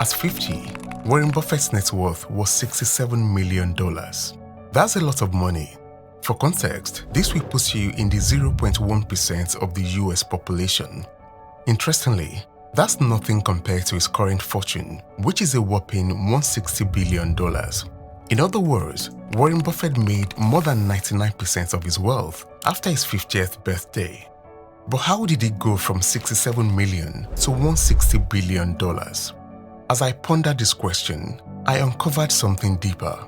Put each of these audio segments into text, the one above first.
At 50, Warren Buffett's net worth was $67 million. That's a lot of money. For context, this will put you in the 0.1% of the US population. Interestingly, that's nothing compared to his current fortune, which is a whopping $160 billion. In other words, Warren Buffett made more than 99% of his wealth after his 50th birthday. But how did it go from $67 million to $160 billion? As I pondered this question, I uncovered something deeper.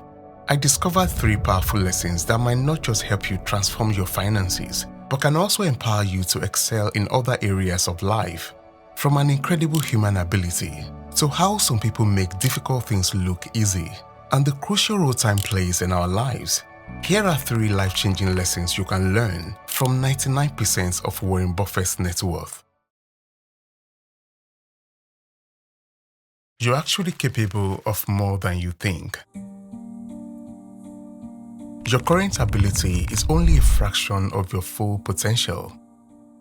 I discovered 3 powerful lessons that might not just help you transform your finances, but can also empower you to excel in other areas of life. From an incredible human ability to how some people make difficult things look easy, and the crucial role time plays in our lives, here are 3 life-changing lessons you can learn from 99% of Warren Buffett's net worth. You're actually capable of more than you think. Your current ability is only a fraction of your full potential.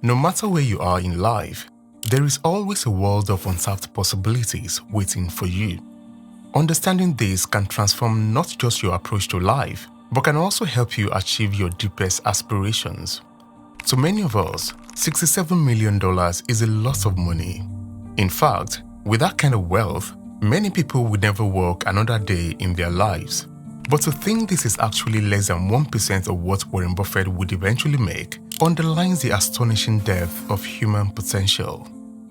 No matter where you are in life, there is always a world of untapped possibilities waiting for you. Understanding this can transform not just your approach to life, but can also help you achieve your deepest aspirations. To many of us, $67 million is a lot of money. In fact, with that kind of wealth, many people would never work another day in their lives. But to think this is actually less than 1% of what Warren Buffett would eventually make underlines the astonishing depth of human potential.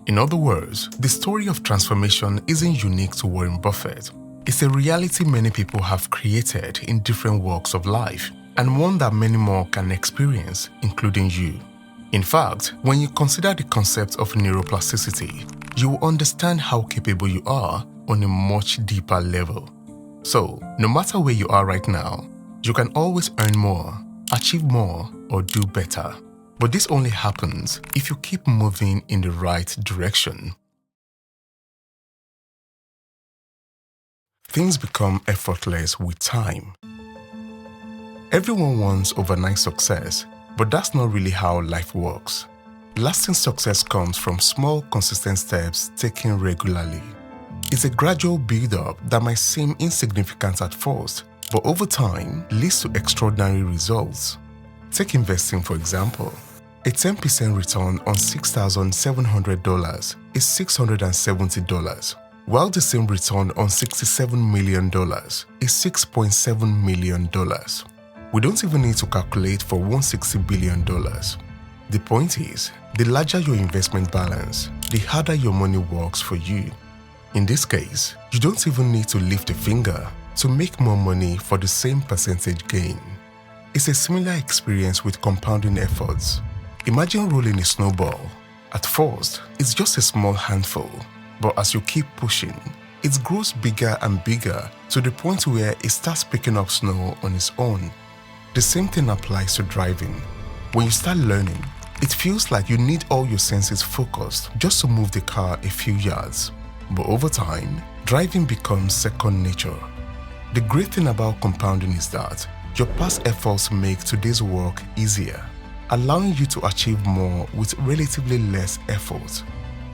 In other words, the story of transformation isn't unique to Warren Buffett. It's a reality many people have created in different walks of life, and one that many more can experience, including you. In fact, when you consider the concept of neuroplasticity, you will understand how capable you are on a much deeper level. So, no matter where you are right now, you can always earn more, achieve more, or do better. But this only happens if you keep moving in the right direction. Things become effortless with time. Everyone wants overnight success, but that's not really how life works. Lasting success comes from small, consistent steps taken regularly. It's a gradual build-up that might seem insignificant at first, but over time leads to extraordinary results. Take investing, for example. A 10% return on $6,700 is $670, while the same return on $67 million is $6.7 million. We don't even need to calculate for $160 billion. The point is, the larger your investment balance, the harder your money works for you. In this case, you don't even need to lift a finger to make more money for the same percentage gain. It's a similar experience with compounding efforts. Imagine rolling a snowball. At first, it's just a small handful, but as you keep pushing, it grows bigger and bigger to the point where it starts picking up snow on its own. The same thing applies to driving. When you start learning, it feels like you need all your senses focused just to move the car a few yards. But over time, driving becomes second nature. The great thing about compounding is that your past efforts make today's work easier, allowing you to achieve more with relatively less effort.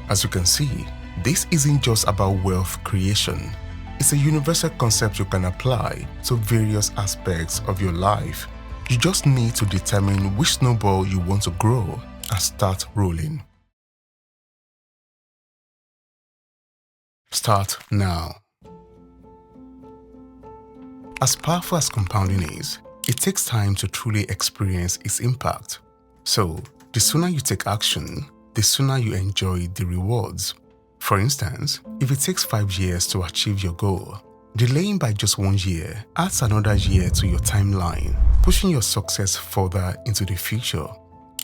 As you can see, this isn't just about wealth creation. It's a universal concept you can apply to various aspects of your life. You just need to determine which snowball you want to grow and start rolling. Start now. As powerful as compounding is, it takes time to truly experience its impact. So, the sooner you take action, the sooner you enjoy the rewards. For instance, if it takes 5 years to achieve your goal, delaying by just 1 year adds another year to your timeline, pushing your success further into the future.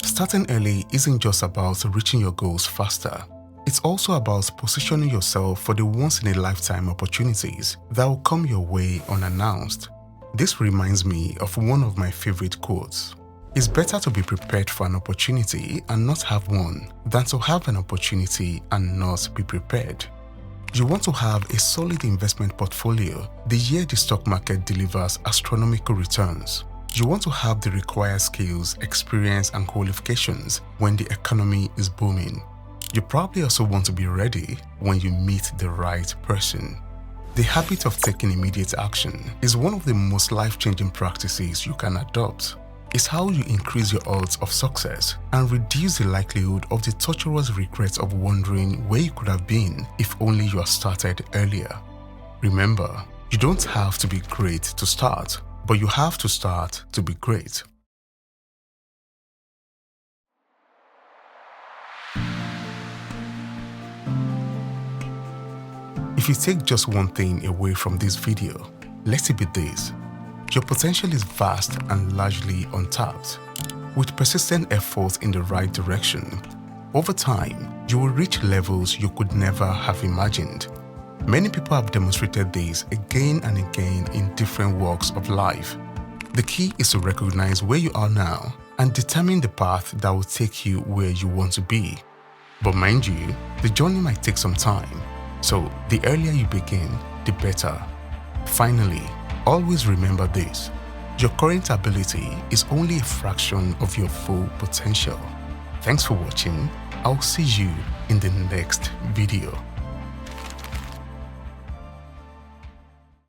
Starting early isn't just about reaching your goals faster. It's also about positioning yourself for the once-in-a-lifetime opportunities that will come your way unannounced. This reminds me of one of my favorite quotes. It's better to be prepared for an opportunity and not have one than to have an opportunity and not be prepared. You want to have a solid investment portfolio the year the stock market delivers astronomical returns. You want to have the required skills, experience, and qualifications when the economy is booming. You probably also want to be ready when you meet the right person. The habit of taking immediate action is one of the most life-changing practices you can adopt. It's how you increase your odds of success and reduce the likelihood of the torturous regret of wondering where you could have been if only you had started earlier. Remember, you don't have to be great to start, but you have to start to be great. If you take just one thing away from this video, let it be this. Your potential is vast and largely untapped. With persistent effort in the right direction, over time, you will reach levels you could never have imagined. Many people have demonstrated this again and again in different walks of life. The key is to recognize where you are now and determine the path that will take you where you want to be. But mind you, the journey might take some time. So, the earlier you begin, the better. Finally, always remember this. Your current ability is only a fraction of your full potential. Thanks for watching. I'll see you in the next video.